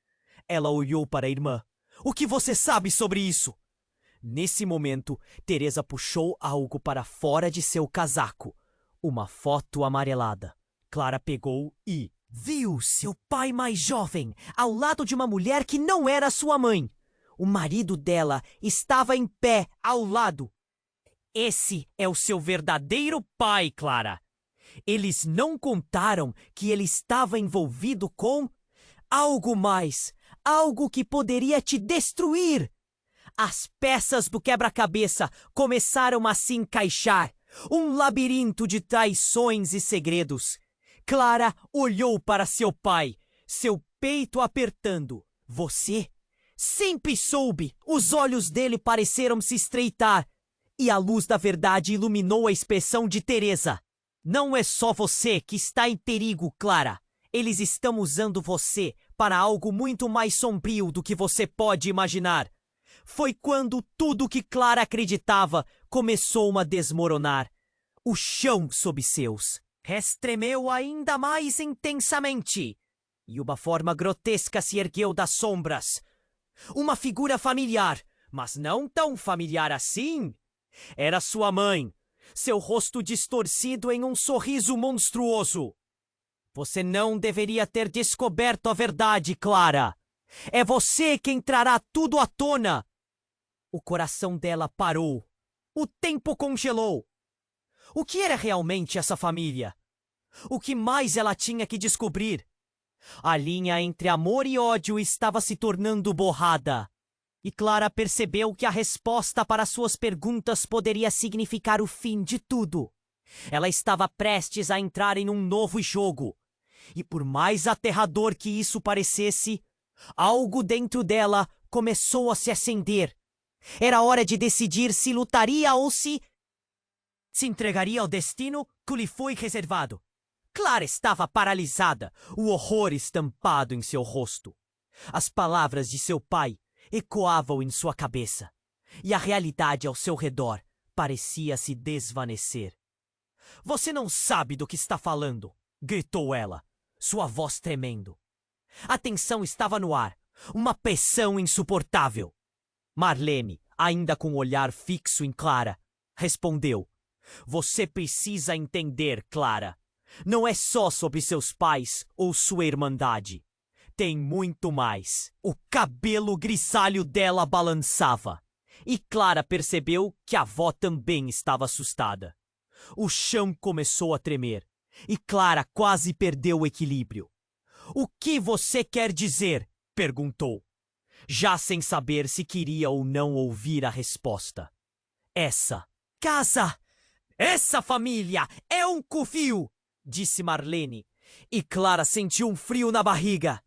Ela olhou para a irmã. O que você sabe sobre isso? Nesse momento, Teresa puxou algo para fora de seu casaco. Uma foto amarelada. Clara pegou e viu seu pai mais jovem, ao lado de uma mulher que não era sua mãe. O marido dela estava em pé ao lado. Esse é o seu verdadeiro pai, Clara. Eles não contaram que ele estava envolvido com algo mais, algo que poderia te destruir. As peças do quebra-cabeça começaram a se encaixar, um labirinto de traições e segredos. Clara olhou para seu pai, seu peito apertando. Você? Sempre soube. Os olhos dele pareceram se estreitar. E a luz da verdade iluminou a expressão de Teresa. Não é só você que está em perigo, Clara. Eles estão usando você para algo muito mais sombrio do que você pode imaginar. Foi quando tudo que Clara acreditava começou a desmoronar. O chão sob seus estremeu ainda mais intensamente. E uma forma grotesca se ergueu das sombras. Uma figura familiar, mas não tão familiar assim. Era sua mãe, seu rosto distorcido em um sorriso monstruoso. Você não deveria ter descoberto a verdade, Clara. É você quem trará tudo à tona. O coração dela parou. O tempo congelou. O que era realmente essa família? O que mais ela tinha que descobrir? A linha entre amor e ódio estava se tornando borrada. E Clara percebeu que a resposta para suas perguntas poderia significar o fim de tudo. Ela estava prestes a entrar em um novo jogo. E por mais aterrador que isso parecesse, algo dentro dela começou a se acender. Era hora de decidir se lutaria ou se entregaria ao destino que lhe foi reservado. Clara estava paralisada, o horror estampado em seu rosto. As palavras de seu pai ecoavam em sua cabeça, e a realidade ao seu redor parecia se desvanecer. Você não sabe do que está falando, gritou ela, sua voz tremendo. A tensão estava no ar, uma pressão insuportável. Marlene, ainda com o olhar fixo em Clara, respondeu: Você precisa entender, Clara. Não é só sobre seus pais ou sua irmandade. Tem muito mais. O cabelo grisalho dela balançava. E Clara percebeu que a avó também estava assustada. O chão começou a tremer. E Clara quase perdeu o equilíbrio. O que você quer dizer? Perguntou, já sem saber se queria ou não ouvir a resposta. Essa casa, essa família é um covil, disse Marlene. E Clara sentiu um frio na barriga.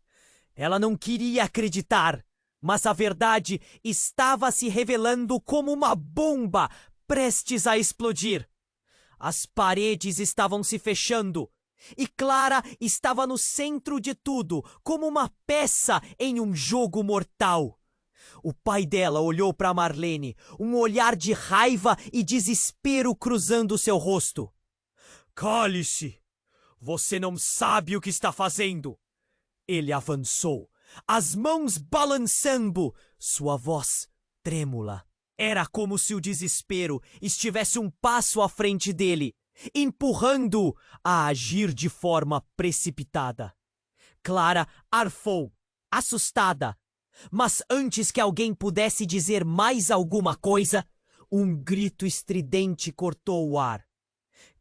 Ela não queria acreditar, mas a verdade estava se revelando como uma bomba prestes a explodir. As paredes estavam se fechando e Clara estava no centro de tudo, como uma peça em um jogo mortal. O pai dela olhou para Marlene, um olhar de raiva e desespero cruzando seu rosto. Cale-se! Você não sabe o que está fazendo! Ele avançou, as mãos balançando, sua voz trêmula. Era como se o desespero estivesse um passo à frente dele, empurrando-o a agir de forma precipitada. Clara arfou, assustada, mas antes que alguém pudesse dizer mais alguma coisa, um grito estridente cortou o ar.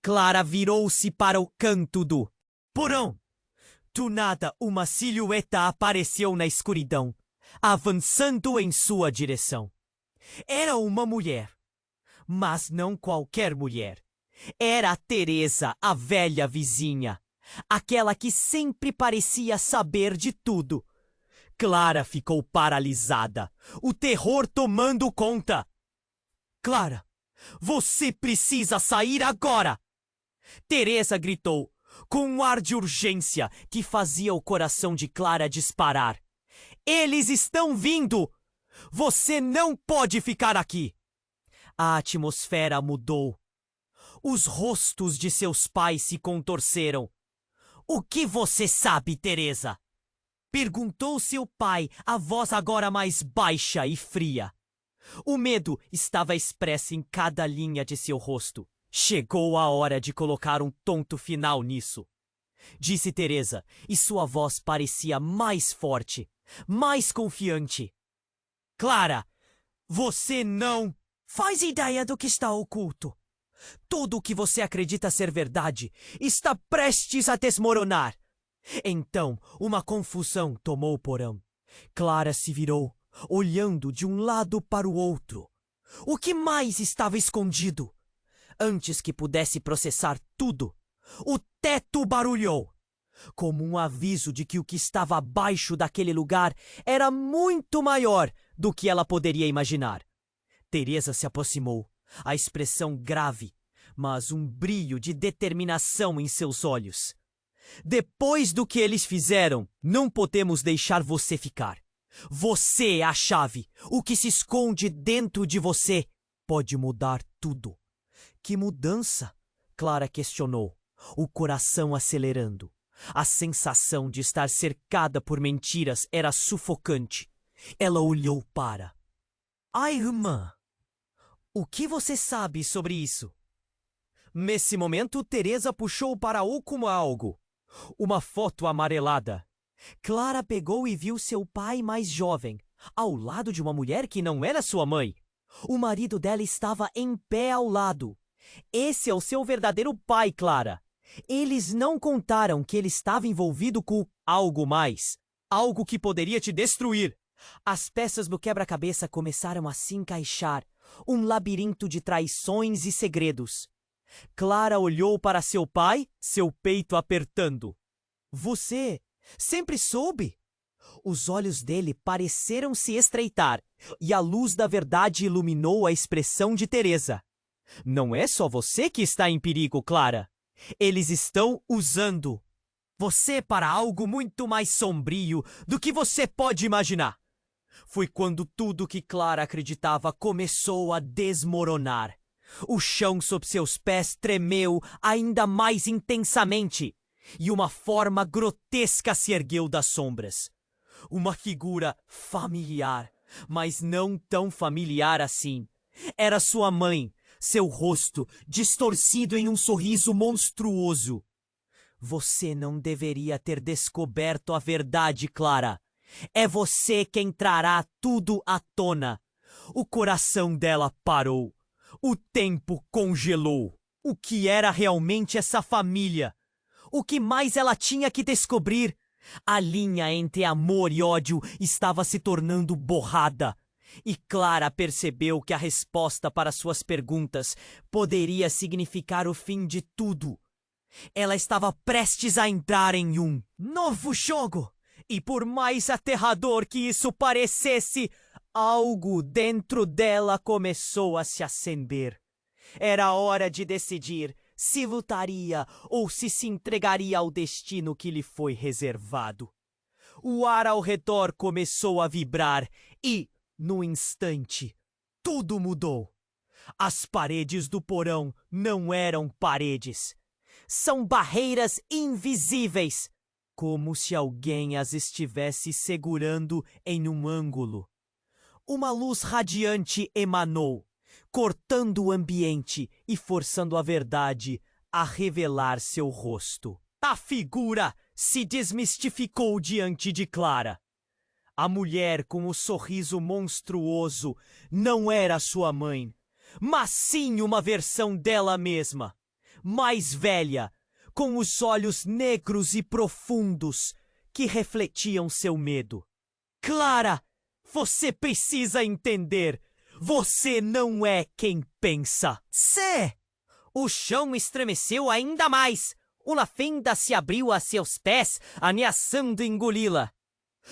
Clara virou-se para o canto do porão. Do nada, uma silhueta apareceu na escuridão, avançando em sua direção. Era uma mulher, mas não qualquer mulher. Era a Teresa, a velha vizinha, aquela que sempre parecia saber de tudo. Clara ficou paralisada, o terror tomando conta. Clara, você precisa sair agora! Teresa gritou, com um ar de urgência que fazia o coração de Clara disparar. Eles estão vindo! Você não pode ficar aqui! A atmosfera mudou. Os rostos de seus pais se contorceram. O que você sabe, Teresa? Perguntou seu pai, a voz agora mais baixa e fria. O medo estava expresso em cada linha de seu rosto. Chegou a hora de colocar um ponto final nisso, disse Teresa, e sua voz parecia mais forte, mais confiante. Clara, você não faz ideia do que está oculto. Tudo o que você acredita ser verdade está prestes a desmoronar. Então, uma confusão tomou o porão. Clara se virou, olhando de um lado para o outro. O que mais estava escondido? Antes que pudesse processar tudo, o teto barulhou, como um aviso de que o que estava abaixo daquele lugar era muito maior do que ela poderia imaginar. Teresa se aproximou, a expressão grave, mas um brilho de determinação em seus olhos. Depois do que eles fizeram, não podemos deixar você ficar. Você é a chave. O que se esconde dentro de você pode mudar tudo. Que mudança? Clara questionou, o coração acelerando. A sensação de estar cercada por mentiras era sufocante. Ela olhou para... Ai, irmã, o que você sabe sobre isso? Nesse momento, Teresa puxou para o como algo. Uma foto amarelada. Clara pegou e viu seu pai mais jovem, ao lado de uma mulher que não era sua mãe. O marido dela estava em pé ao lado. Esse é o seu verdadeiro pai, Clara. Eles não contaram que ele estava envolvido com algo mais. Algo que poderia te destruir. As peças do quebra-cabeça começaram a se encaixar. Um labirinto de traições e segredos. Clara olhou para seu pai, seu peito apertando. Você sempre soube? Os olhos dele pareceram se estreitar, e a luz da verdade iluminou a expressão de Teresa. Não é só você que está em perigo, Clara. Eles estão usando você para algo muito mais sombrio do que você pode imaginar. Foi quando tudo que Clara acreditava começou a desmoronar. O chão sob seus pés tremeu ainda mais intensamente, e uma forma grotesca se ergueu das sombras. Uma figura familiar, mas não tão familiar assim. Era sua mãe, seu rosto distorcido em um sorriso monstruoso. Você não deveria ter descoberto a verdade, Clara. É você quem trará tudo à tona. O coração dela parou. O tempo congelou. O que era realmente essa família? O que mais ela tinha que descobrir? A linha entre amor e ódio estava se tornando borrada. E Clara percebeu que a resposta para suas perguntas poderia significar o fim de tudo. Ela estava prestes a entrar em um novo jogo. E por mais aterrador que isso parecesse, algo dentro dela começou a se acender. Era hora de decidir se lutaria ou se entregaria ao destino que lhe foi reservado. O ar ao redor começou a vibrar e, no instante, tudo mudou. As paredes do porão não eram paredes. São barreiras invisíveis, como se alguém as estivesse segurando em um ângulo. Uma luz radiante emanou, cortando o ambiente e forçando a verdade a revelar seu rosto. A figura se desmistificou diante de Clara. A mulher com o sorriso monstruoso não era sua mãe, mas sim uma versão dela mesma, mais velha, com os olhos negros e profundos que refletiam seu medo. Clara, você precisa entender. Você não é quem pensa. Sé! O chão estremeceu ainda mais. Uma fenda se abriu a seus pés, ameaçando engoli-la.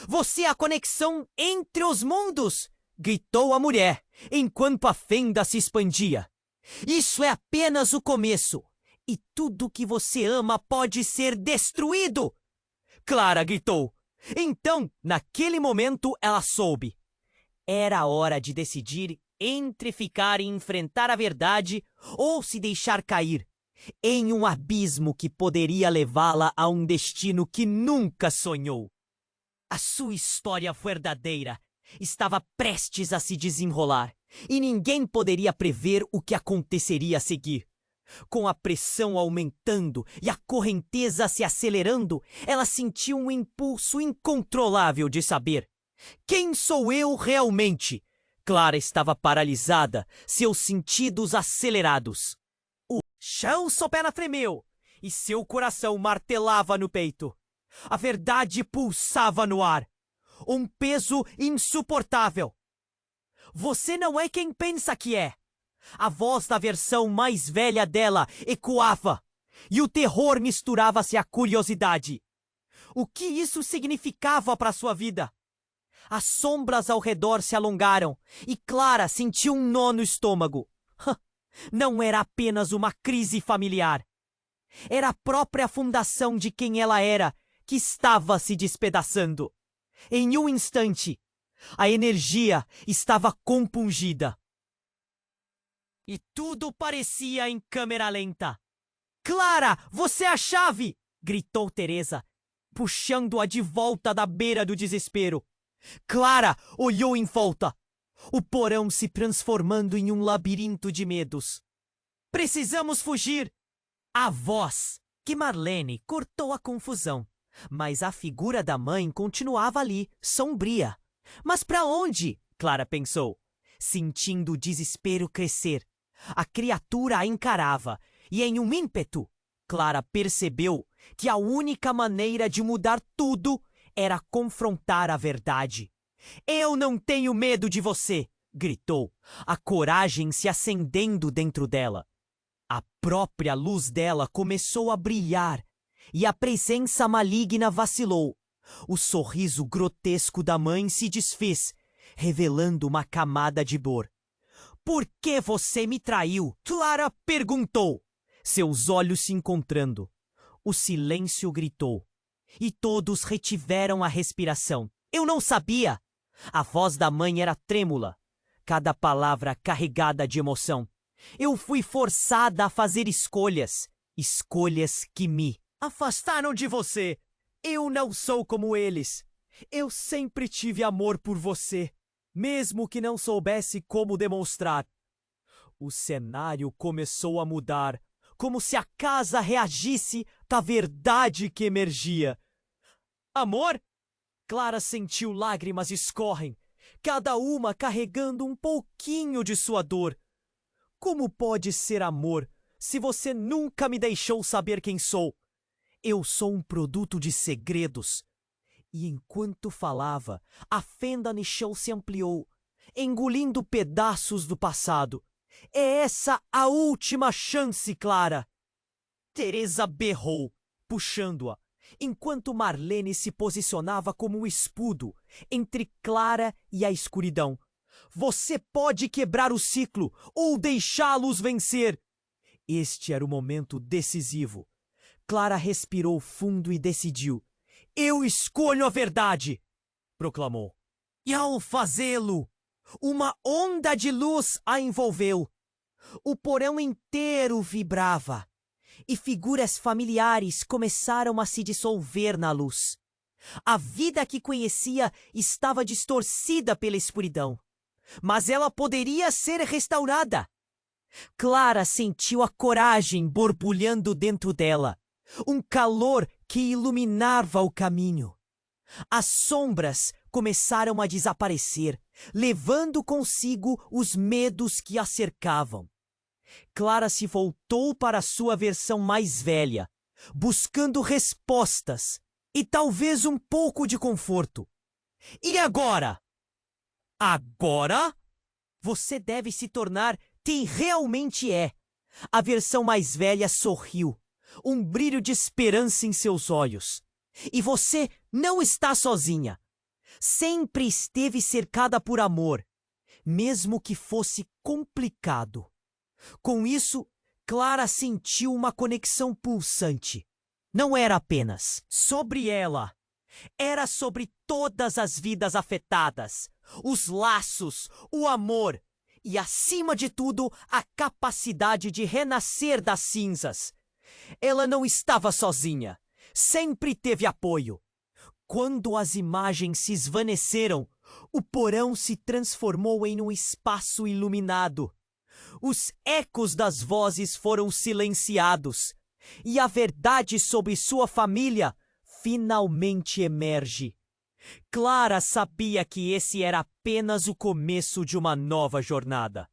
Você é a conexão entre os mundos! Gritou a mulher, enquanto a fenda se expandia. Isso é apenas o começo. E tudo que você ama pode ser destruído! Clara gritou. Então, naquele momento, ela soube. Era hora de decidir entre ficar e enfrentar a verdade ou se deixar cair em um abismo que poderia levá-la a um destino que nunca sonhou. A sua história verdadeira estava prestes a se desenrolar e ninguém poderia prever o que aconteceria a seguir. Com a pressão aumentando e a correnteza se acelerando, ela sentiu um impulso incontrolável de saber: quem sou eu realmente? Clara estava paralisada, seus sentidos acelerados. O chão sob ela tremeu e seu coração martelava no peito. A verdade pulsava no ar. Um peso insuportável. Você não é quem pensa que é. A voz da versão mais velha dela ecoava, e o terror misturava-se à curiosidade. O que isso significava para sua vida? As sombras ao redor se alongaram, e Clara sentiu um nó no estômago. Não era apenas uma crise familiar. Era a própria fundação de quem ela era que estava se despedaçando. Em um instante, a energia estava compungida. E tudo parecia em câmera lenta. Clara, você é a chave! Gritou Teresa, puxando-a de volta da beira do desespero. Clara olhou em volta. O porão se transformando em um labirinto de medos. Precisamos fugir! A voz que Marlene cortou a confusão. Mas a figura da mãe continuava ali, sombria. Mas para onde? Clara pensou, sentindo o desespero crescer. A criatura a encarava, e em um ímpeto, Clara percebeu que a única maneira de mudar tudo era confrontar a verdade. Eu não tenho medo de você, gritou, a coragem se acendendo dentro dela. A própria luz dela começou a brilhar, e a presença maligna vacilou. O sorriso grotesco da mãe se desfez, revelando uma camada de dor. Por que você me traiu? Clara perguntou, seus olhos se encontrando. O silêncio gritou, e todos retiveram a respiração. Eu não sabia! A voz da mãe era trêmula, cada palavra carregada de emoção. Eu fui forçada a fazer escolhas que me afastaram de você. Eu não sou como eles. Eu sempre tive amor por você, mesmo que não soubesse como demonstrar. O cenário começou a mudar, como se a casa reagisse à verdade que emergia. Amor? Clara sentiu lágrimas escorrem, cada uma carregando um pouquinho de sua dor. Como pode ser amor se você nunca me deixou saber quem sou? Eu sou um produto de segredos. E enquanto falava, a fenda no chão se ampliou, engolindo pedaços do passado. É essa a última chance, Clara! Teresa berrou, puxando-a, enquanto Marlene se posicionava como um escudo entre Clara e a escuridão. Você pode quebrar o ciclo ou deixá-los vencer. Este era o momento decisivo. Clara respirou fundo e decidiu. Eu escolho a verdade! Proclamou. E ao fazê-lo, uma onda de luz a envolveu. O porão inteiro vibrava, e figuras familiares começaram a se dissolver na luz. A vida que conhecia estava distorcida pela escuridão, mas ela poderia ser restaurada. Clara sentiu a coragem borbulhando dentro dela, um calor que iluminava o caminho. As sombras começaram a desaparecer, levando consigo os medos que a cercavam. Clara se voltou para sua versão mais velha, buscando respostas e talvez um pouco de conforto. E agora? Agora? Você deve se tornar quem realmente é. A versão mais velha sorriu, um brilho de esperança em seus olhos. E você não está sozinha. Sempre esteve cercada por amor, mesmo que fosse complicado. Com isso, Clara sentiu uma conexão pulsante. Não era apenas sobre ela. Era sobre todas as vidas afetadas, os laços, o amor e, acima de tudo, a capacidade de renascer das cinzas. Ela não estava sozinha. Sempre teve apoio. Quando as imagens se esvaneceram, o porão se transformou em um espaço iluminado. Os ecos das vozes foram silenciados e a verdade sobre sua família finalmente emerge. Clara sabia que esse era apenas o começo de uma nova jornada.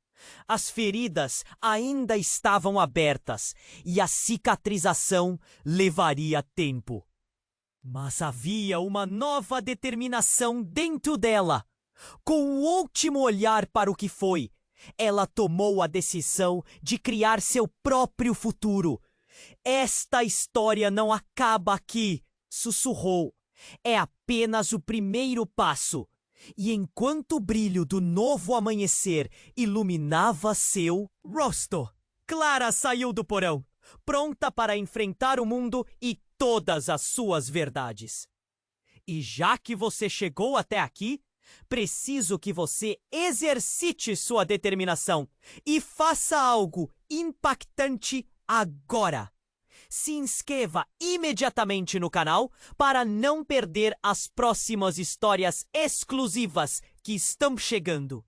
As feridas ainda estavam abertas e a cicatrização levaria tempo. Mas havia uma nova determinação dentro dela. Com o último olhar para o que foi, ela tomou a decisão de criar seu próprio futuro. Esta história não acaba aqui, sussurrou. É apenas o primeiro passo. E enquanto o brilho do novo amanhecer iluminava seu rosto, Clara saiu do porão, pronta para enfrentar o mundo e todas as suas verdades. E já que você chegou até aqui, preciso que você exercite sua determinação e faça algo impactante agora. Se inscreva imediatamente no canal para não perder as próximas histórias exclusivas que estão chegando.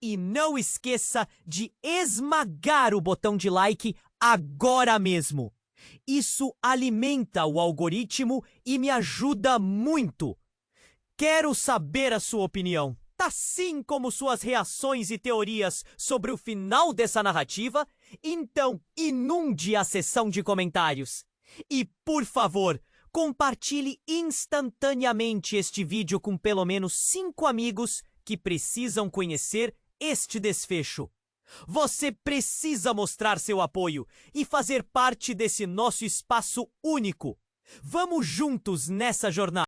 E não esqueça de esmagar o botão de like agora mesmo. Isso alimenta o algoritmo e me ajuda muito. Quero saber a sua opinião, assim como suas reações e teorias sobre o final dessa narrativa. Então, inunde a seção de comentários. E, por favor, compartilhe instantaneamente este vídeo com pelo menos 5 amigos que precisam conhecer este desfecho. Você precisa mostrar seu apoio e fazer parte desse nosso espaço único. Vamos juntos nessa jornada.